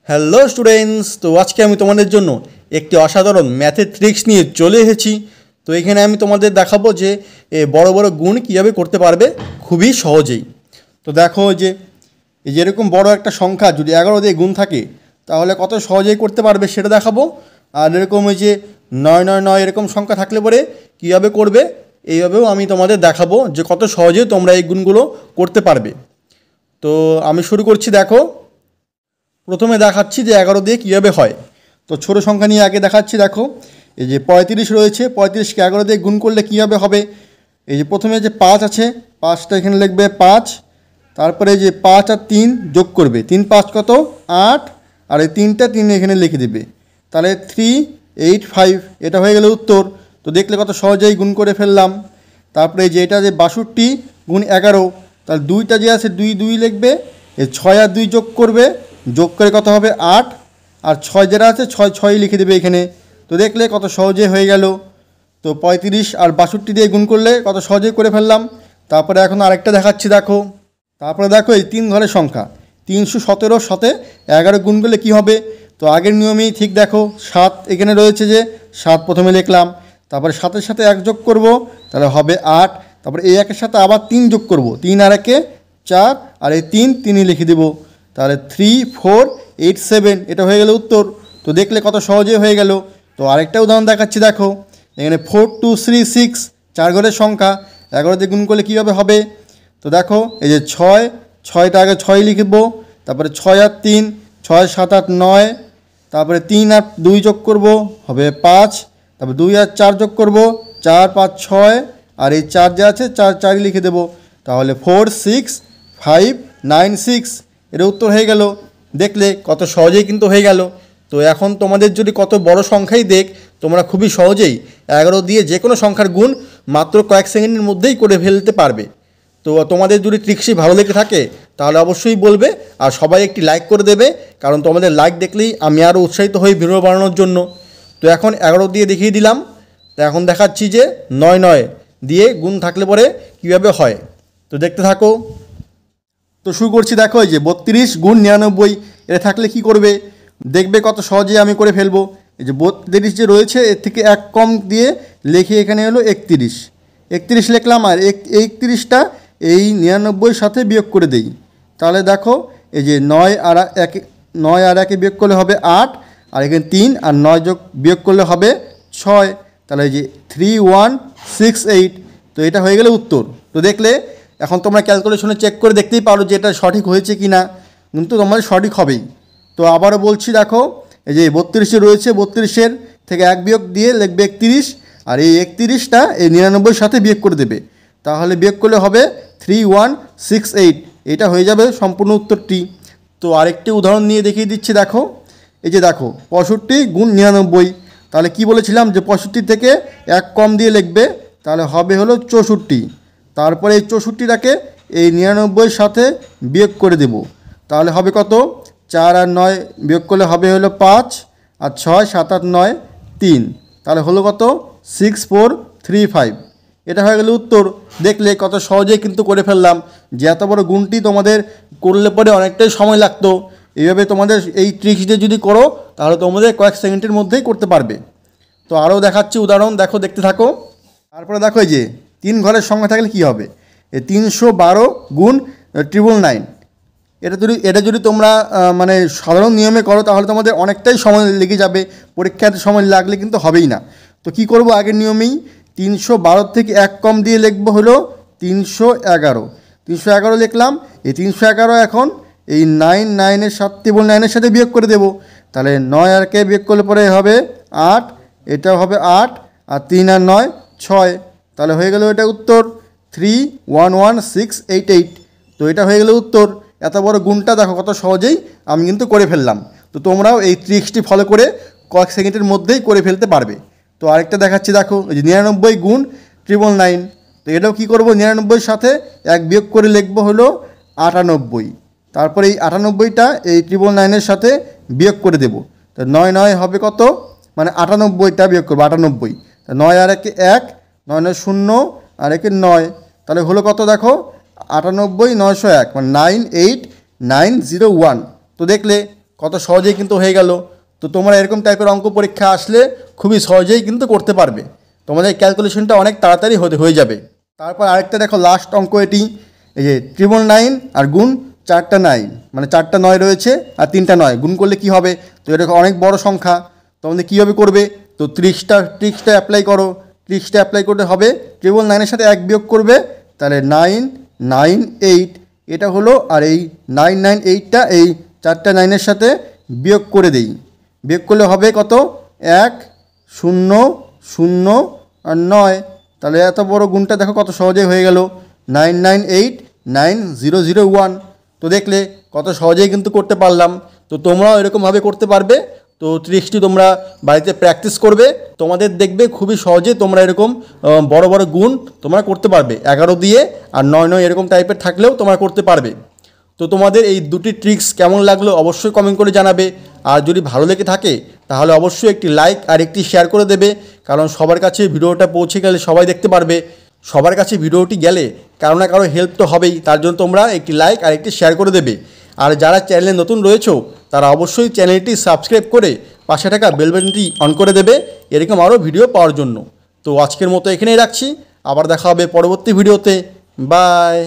Hello students, তো আজকে আমি তোমাদের জন্য একটি অসাধারণ ম্যাথের ট্রিক্স নিয়ে চলে এসেছি। তো এখানে আমি তোমাদের দেখাবো যে বড় বড় গুণ কীভাবে করতে পারবে খুবই সহজেই। তো দেখো যে যেরকম বড় একটা সংখ্যা যদি 11 দিয়ে গুণ থাকে তাহলে কত সহজেই করতে পারবে সেটা দেখাবো। আর এরকম ওই যে 999 এরকম সংখ্যা থাকলে পরে কীভাবে করবে এইভাবেও আমি তোমাদের দেখাবো যে কত সহজে তোমরা এই গুণগুলো করতে পারবে। তো আমি শুরু করছি। দেখো, প্রথমে দেখাচ্ছি যে 11 দিয়ে কীভাবে হয়। তো ছোটো সংখ্যা নিয়ে আগে দেখাচ্ছি। দেখো, এই যে 35 রয়েছে, 35কে 11 দিয়ে গুণ করলে কীভাবে হবে। এই যে প্রথমে যে 5 আছে, 5টা এখানে লিখবে 5, তারপরে যে 5 আর 3 যোগ করবে, 3 5 কত 8, আর এই 3টা 3 এখানে লিখে দেবে, তাহলে 385 এটা হয়ে গেল উত্তর। তো দেখলে কত সহজেই গুণ করে ফেললাম। তারপরে যে এটা যে 62 গুণ 11, তাহলে দুইটা যে আছে 2 2 লিখবে, এই 6 আর 2 যোগ করবে, যোগ করে কত হবে 8, আর 6 যেটা আছে 6 6 লিখে দেবে এখানে। তো দেখলে কত সহজে হয়ে গেল। তো 35 আর 62 দিয়ে গুণ করলে কত সহজেই করে ফেললাম। তারপরে এখন আরেকটা দেখাচ্ছি। দেখো, তারপরে দেখো এই 3 ঘরের সংখ্যা 317 সাথে 11 গুণ করলে কী হবে। তো আগের নিয়মেই ঠিক দেখো, 7 এখানে রয়েছে, যে 7 প্রথমে লিখলাম, তারপরে 7-এর সাথে 1 যোগ করব, তাহলে হবে 8, তারপরে এই 1-এর সাথে আবার 3 যোগ করব, 3 আর 1-এ 4, আর এই 3 3ই লিখে দেবো, তাহলে 3487 এটা হয়ে গেল উত্তর। তো দেখলে কত সহজে হয়ে গেল। তো আরেকটা উদাহরণ দেখাচ্ছি। দেখো, এখানে 4236 4 ঘরের সংখ্যা 11 দিয়ে গুণ করলে কীভাবে হবে। তো দেখো, এই যে 6টা আগে 6 লিখব, তারপরে 6 আর 3 6 7 8 9, তারপরে 3 আর 2 যোগ করব, হবে 5, তারপরে 2 আর 4 যোগ করব, 4 5 6, আর এই 4 যে আছে 4 4ই লিখে দেবো, তাহলে 46596 এর উত্তর হয়ে গেল। দেখলে কত সহজেই কিন্তু হয়ে গেল। তো এখন তোমাদের যদি কত বড় সংখ্যাই দেখ, তোমরা খুবই সহজেই 11 দিয়ে যে কোনো সংখ্যার গুণ মাত্র কয়েক সেকেন্ডের মধ্যেই করে ফেলতে পারবে। তো তোমাদের যদি ট্রিক্সটি ভালো লেগে থাকে তাহলে অবশ্যই বলবে, আর সবাই একটি লাইক করে দেবে, কারণ তোমাদের লাইক দেখলেই আমি আরও উৎসাহিত হই ভিডিও বানানোর জন্য। তো এখন 11 দিয়ে দেখিয়ে দিলাম। তো এখন দেখাচ্ছি যে 9 দিয়ে গুণ থাকলে পরে কীভাবে হয়। তো দেখতে থাকো। তো শুরু করছি। দেখো, এই যে 32 গুণ 99 এটা থাকলে কি করবে দেখবে কত সহজে আমি করে ফেলবো। এই যে 32 যে রয়েছে এর থেকে 1 কম দিয়ে লিখে এখানে হলো 31 লিখলাম, আর 31টা এই 99 সাথে বিয়োগ করে দেই, তাহলে দেখো এই যে 9 আর 1 বিয়োগ করলে হবে 8, আর এখানে 3 আর 9 যোগ বিয়োগ করলে হবে 6, তাহলে এই যে 3168। তো এটা হয়ে গেলে উত্তর। তো দেখলে এখন তোমরা ক্যালকুলেশনে চেক করে দেখতেই পারো যে এটা সঠিক হয়েছে কি না, কিন্তু তোমাদের সঠিক হবেই। তো আবারও বলছি। দেখো, এই যে 32 রয়েছে, 32-এর থেকে 1 বিয়োগ দিয়ে লিখবে 31, আর এই 31টা এই 99 সাথে বিয়োগ করে দেবে, তাহলে বিয়োগ করলে হবে 3168, এটা হয়ে যাবে সম্পূর্ণ উত্তরটি। তো আরেকটি উদাহরণ নিয়ে দেখিয়ে দিচ্ছি। দেখো, এই যে দেখো 65 গুণ 99, তাহলে কি বলেছিলাম যে 65 থেকে 1 কম দিয়ে লিখবে, তাহলে হবে হলো 64, তারপরে এই 64টাকে এই 99 সাথে বিয়োগ করে দেব, তাহলে হবে কত 4 আর 9 বিয়োগ করলে হবে হলো 5, আর 6 7 8 9 3, তাহলে হলো কত 6435, এটা হয়ে গেল উত্তর। দেখলে কত সহজেই কিন্তু করে ফেললাম। যে এত বড় গুণটি তোমাদের করলে পরে অনেকটাই সময় লাগতো, এইভাবে তোমাদের এই ট্রিক্স দিয়ে যদি করো তাহলে তোমাদের কয়েক সেকেন্ডের মধ্যেই করতে পারবে। তো আরও দেখাচ্ছি উদাহরণ। দেখো, দেখতে থাকো। তারপরে দেখো, এই যে 3 ঘরের সংখ্যা থাকলে কি হবে। এই 312 গুণ 999, এটা যদি তোমরা মানে সাধারণ নিয়মে করো তাহলে তোমাদের অনেকটাই সময় লেগে যাবে, পরীক্ষাতে সময় লাগলে কিন্তু হবেই না। তো কি করব, আগের নিয়মেই 312 থেকে 1 কম দিয়ে লিখবো হলো 311 লিখলাম। এই 311 এখন এই 9 সাথে 9-এর সাথে বিয়োগ করে দেবো, তাহলে 9 আর কে বিয়োগ করলে পরে হবে 8, এটাও হবে 8, আর 3 আর 9 6, তাহলে হয়ে গেল এটা উত্তর 311688। তো এটা হয়ে গেল উত্তর। এত বড় গুণটা দেখো কত সহজেই আমি কিন্তু করে ফেললাম। তো তোমরাও এই ট্রিক্সটি ফলো করে কয়েক সেকেন্ডের মধ্যেই করে ফেলতে পারবে। তো আরেকটা দেখাচ্ছি। দেখো, এই যে 99 গুণ 999, তো এটাও কী করবো, 99-এর সাথে 1 বিয়োগ করে লিখবো হলো 98, তারপরে এই 98টা এই 999-এর সাথে বিয়োগ করে দেবো, তো 9 হবে কত, মানে 98টা বিয়োগ করবো 98, 9 আর 1 1, 9 9 0, আর 1 9, তাহলে হলো কত দেখো 98 901, মানে 98901। তো দেখলে কত সহজেই কিন্তু হয়ে গেল। তো তোমরা এরকম টাইপের অঙ্ক পরীক্ষা আসলে খুবই সহজেই কিন্তু করতে পারবে, তোমাদের ক্যালকুলেশনটা অনেক তাড়াতাড়ি হয়ে যাবে। তারপর আরেকটা দেখো লাস্ট অঙ্ক এটি, এই যে 999 আর গুণ 4টা 9, মানে 4টা 9 রয়েছে আর 3টা 9 গুণ করলে কি হবে, তো এটা অনেক বড় সংখ্যা, তোমাদের কীভাবে করবে, তো ট্রিক্সটা অ্যাপ্লাই করো। ট্রিক্সটা অ্যাপ্লাই করতে হবে 999-এর সাথে 1 বিয়োগ করবে, তাহলে 998 এটা হলো, আর এই 998টা এই 4টা 9-এর সাথে বিয়োগ করে দেই। বিয়োগ করলে হবে কত, 1 0 0 আর 9, তাহলে এত বড় গুণটা দেখো কত সহজেই হয়ে গেল, 9989001। তো দেখলে কত সহজেই কিন্তু করতে পারলাম। তো তোমরাও এরকমভাবে করতে পারবে। তো ট্রিক্সটি তোমরা বাড়িতে প্র্যাকটিস করবে, তোমাদের দেখবে খুবই সহজে তোমরা এরকম বড় বড় গুণ তোমরা করতে পারবে। 11 দিয়ে আর 9 এরকম টাইপের থাকলেও তোমরা করতে পারবে। তো তোমাদের এই দুটি ট্রিক্স কেমন লাগলো অবশ্যই কমেন্ট করে জানাবে। আর যদি ভালো লেগে থাকে তাহলে অবশ্যই একটি লাইক আর একটি শেয়ার করে দেবে, কারণ সবার কাছে ভিডিওটা পৌঁছে গেলে সবাই দেখতে পারবে। সবার কাছে ভিডিওটি গেলে কারো না কারো হেল্প তো হবেই, তার জন্য তোমরা একটি লাইক আর একটি শেয়ার করে দেবে। আর যারা চ্যানেলে নতুন রয়েছো তারা অবশ্যই চ্যানেলটি সাবস্ক্রাইব করে পাশে থাকা বেল বাটনটি অন করে দেবে এরকম আরও ভিডিও পাওয়ার জন্য। তো আজকের মতো এখানেই রাখছি, আবার দেখা হবে পরবর্তী ভিডিওতে। বাই।